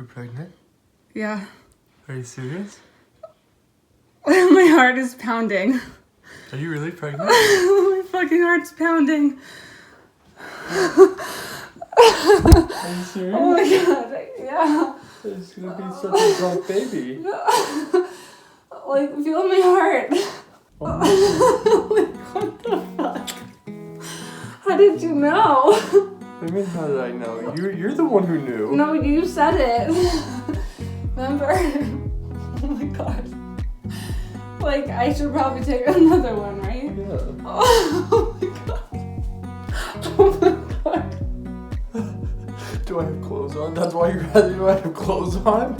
You're pregnant? Yeah. Are you serious? My heart is pounding. Are you really pregnant? My fucking heart's pounding. Are you serious? Oh my god, yeah. It's gonna be such a drunk baby. Like, feel my heart. Like, what the fuck? How did you know? What do you mean, how did I know? You're the one who knew. No, you said it. Remember? Oh my god. Like, I should probably take another one, right? Yeah. Oh my god. Oh my god. Do I have clothes on? That's why you're asking, do I have clothes on?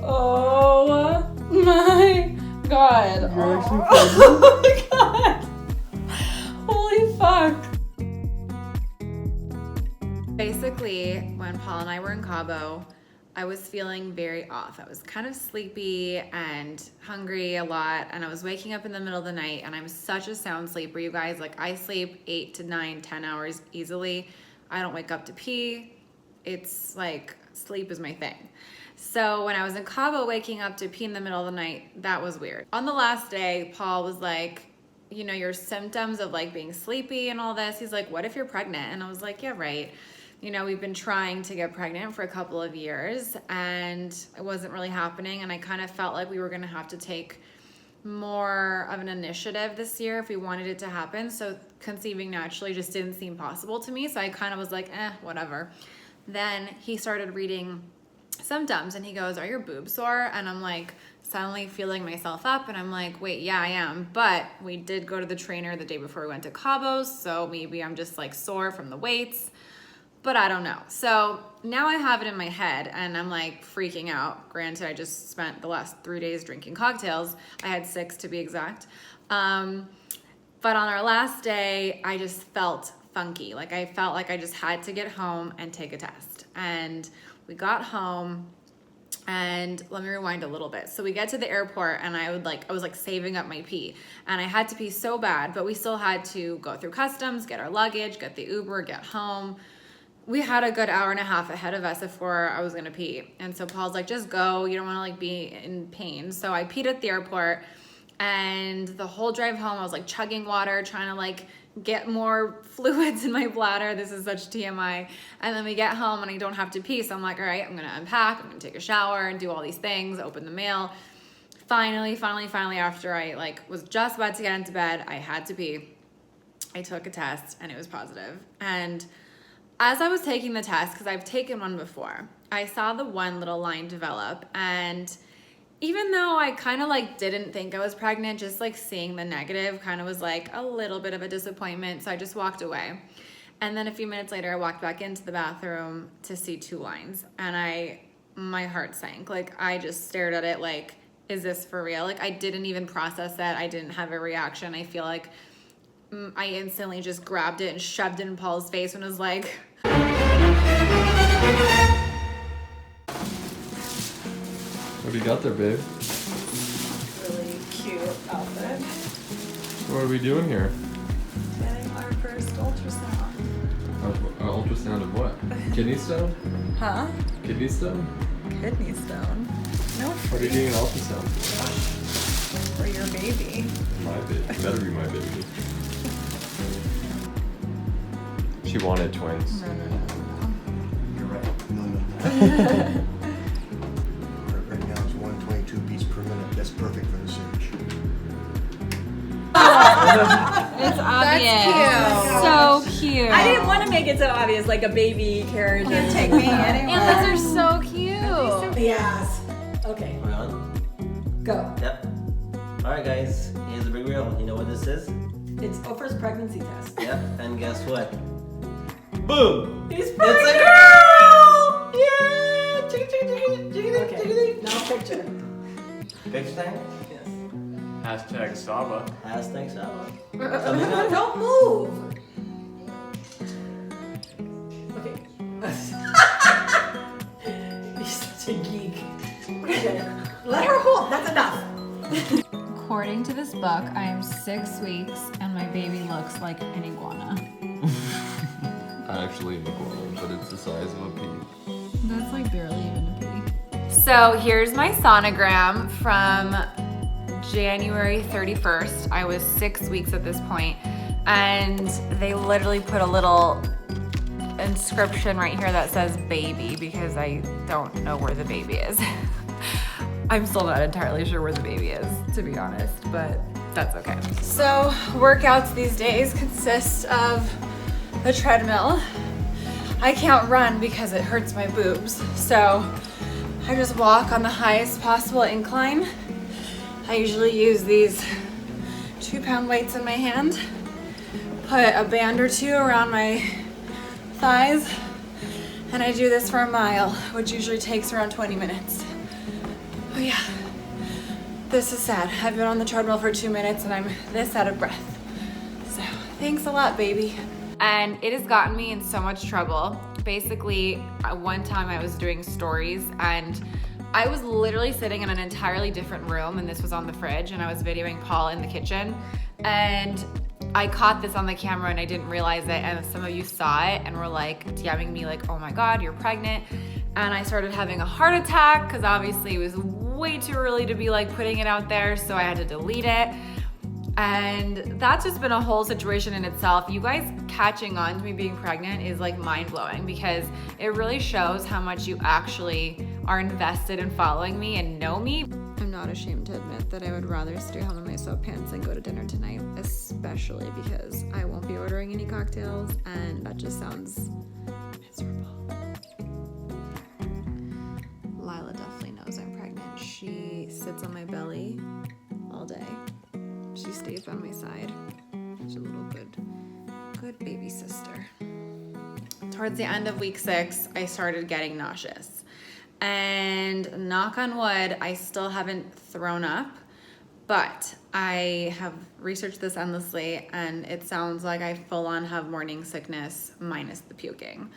Oh my god. You're actually Oh my god. Holy fuck. Basically, when Paul and I were in Cabo, I was feeling very off. I was kind of sleepy and hungry a lot, and I was waking up in the middle of the night, and I'm such a sound sleeper, you guys. Like, I sleep 8 to 9, 10 hours easily. I don't wake up to pee. It's like, sleep is my thing. So when I was in Cabo waking up to pee in the middle of the night, that was weird. On the last day, Paul was like, you know, your symptoms of like being sleepy and all this. He's like, what if you're pregnant? And I was like, yeah, right. You know, we've been trying to get pregnant for a couple of years and it wasn't really happening. And I kind of felt like we were going to have to take more of an initiative this year if we wanted it to happen. So conceiving naturally just didn't seem possible to me. So I kind of was like, whatever. Then he started reading symptoms and he goes, are your boobs sore? And I'm like, suddenly feeling myself up and I'm like, wait, yeah, I am. But we did go to the trainer the day before we went to Cabo. So maybe I'm just like sore from the weights. But I don't know. So now I have it in my head and I'm like freaking out. Granted, I just spent the last 3 days drinking cocktails. I had 6 to be exact. But on our last day, I just felt funky. Like I felt like I just had to get home and take a test. And we got home and let me rewind a little bit. So we get to the airport and I was like saving up my pee and I had to pee so bad, but we still had to go through customs, get our luggage, get the Uber, get home. We had a good hour and a half ahead of us before I was gonna pee. And so Paul's like, just go, you don't wanna like be in pain. So I peed at the airport and the whole drive home, I was like chugging water, trying to like get more fluids in my bladder. This is such TMI. And then we get home and I don't have to pee. So I'm like, all right, I'm gonna unpack, I'm gonna take a shower and do all these things, open the mail. Finally, after I like was just about to get into bed, I had to pee. I took a test and it was positive. And as I was taking the test, because I've taken one before, I saw the one little line develop. And even though I kind of like didn't think I was pregnant, just like seeing the negative kind of was like a little bit of a disappointment. So I just walked away. And then a few minutes later, I walked back into the bathroom to see 2 lines. And my heart sank. Like I just stared at it like, is this for real? Like I didn't even process that. I didn't have a reaction. I feel like I instantly just grabbed it and shoved it in Paul's face and was like, What do you got there, babe? Really cute outfit. What are we doing here? Getting our first ultrasound. An ultrasound of what? Kidney stone? Huh? Kidney stone? Kidney stone. No What are you freak. getting an ultrasound for? For your baby. My baby. Better be my baby. She wanted twins. No. You're right. No. Right now it's 122 beats per minute. That's perfect for this age. it's obvious. cute. So cute. I didn't want to make it so obvious, like a baby carriage. Can't take me anywhere. And those are so cute. Yes. Okay, Are we on? go. Yep. Alright guys, here's the big reveal. You know what this is? It's Oprah's pregnancy test. Yep, and guess what? Boom! He's It's pregnant. a girl! Yeah! Chicken, chicken, chicken, chicken, Okay, chicken. now picture. Picture time? Yes. Hashtag Saba. Hashtag Saba. Something up. Don't move. Okay. You're such a geek. Okay. Let her hold. That's enough. According to this book, I am 6 weeks and my baby looks like an iguana. Actually an iguana, but it's the size of a pea. That's like barely even a pee. So here's my sonogram from January 31st. I was 6 weeks at this point, and they literally put a little inscription right here that says baby because I don't know where the baby is. I'm still not entirely sure where the baby is, to be honest, but that's okay. So workouts these days consist of a treadmill. I can't run because it hurts my boobs, so I just walk on the highest possible incline. I usually use these 2-pound weights in my hand, put a band or two around my thighs, and I do this for a mile, which usually takes around 20 minutes. Oh yeah, this is sad. I've been on the treadmill for 2 minutes and I'm this out of breath. So thanks a lot, baby. And it has gotten me in so much trouble. Basically, one time I was doing stories and I was literally sitting in an entirely different room, and this was on the fridge, and I was videoing Paul in the kitchen, and I caught this on the camera and I didn't realize it, and some of you saw it and were like DMing me like, oh my God, you're pregnant. And I started having a heart attack because obviously it was way too early to be like putting it out there, so I had to delete it. And that's just been a whole situation in itself. You guys catching on to me being pregnant is like mind-blowing because it really shows how much you actually are invested in following me and know me. I'm not ashamed to admit that I would rather stay home in my sweatpants and go to dinner tonight, especially because I won't be ordering any cocktails and that just sounds miserable. Lila definitely knows I'm pregnant. She sits on my belly all day. She stays by my side. She's a little good baby sister. Towards the end of week 6, I started getting nauseous. And knock on wood, I still haven't thrown up, but I have researched this endlessly and it sounds like I full on have morning sickness minus the puking.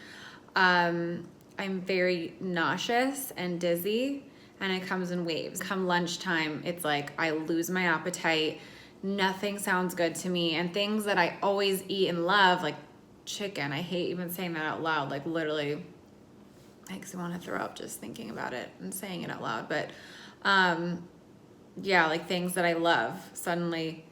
I'm very nauseous and dizzy and it comes in waves. Come lunchtime, it's like I lose my appetite. Nothing sounds good to me, and things that I always eat and love, like chicken. I hate even saying that out loud, like literally makes me want to throw up just thinking about it and saying it out loud. But yeah, like things that I love suddenly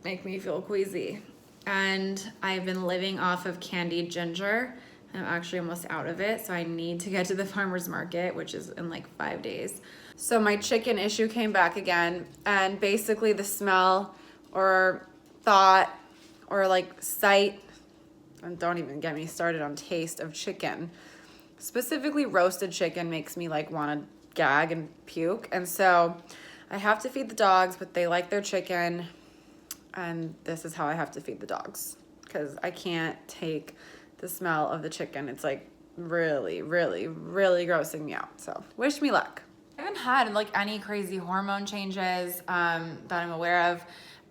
make me feel queasy. And I've been living off of candied ginger. I'm actually almost out of it, so I need to get to the farmer's market, which is in like 5 days. So my chicken issue came back again, and basically the smell or thought or like sight, and don't even get me started on taste of chicken, specifically roasted chicken, makes me like want to gag and puke. And so I have to feed the dogs, but they like their chicken, and this is how I have to feed the dogs because I can't take the smell of the chicken. It's like really, really, really grossing me out. So wish me luck. I haven't had like any crazy hormone changes that I'm aware of.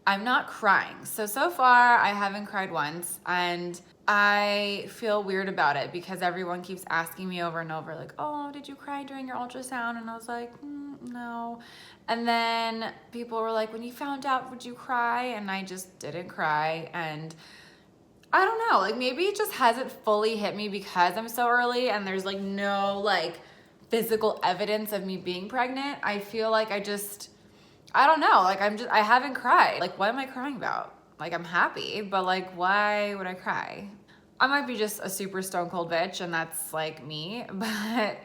I'm not crying. So far I haven't cried once, and I feel weird about it because everyone keeps asking me over and over like, oh, did you cry during your ultrasound? And I was like, no. And then people were like, when you found out, would you cry? And I just didn't cry. And I don't know, like maybe it just hasn't fully hit me because I'm so early and there's like no like physical evidence of me being pregnant. I feel like I don't know, like I haven't cried. Like what am I crying about? Like I'm happy, but like why would I cry? I might be just a super stone cold bitch and that's like me, but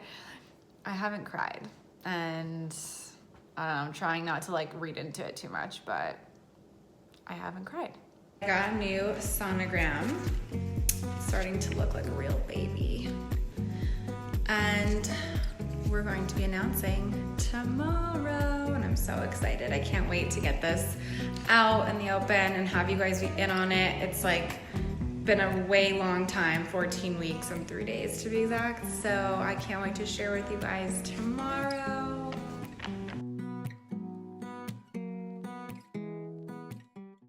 I haven't cried. And I don't know, I'm trying not to like read into it too much, but I haven't cried. I got a new sonogram. It's starting to look like a real baby. And we're going to be announcing tomorrow, and I'm so excited. I can't wait to get this out in the open and have you guys be in on it. It's like been a way long time, 14 weeks and 3 days to be exact. So I can't wait to share with you guys tomorrow.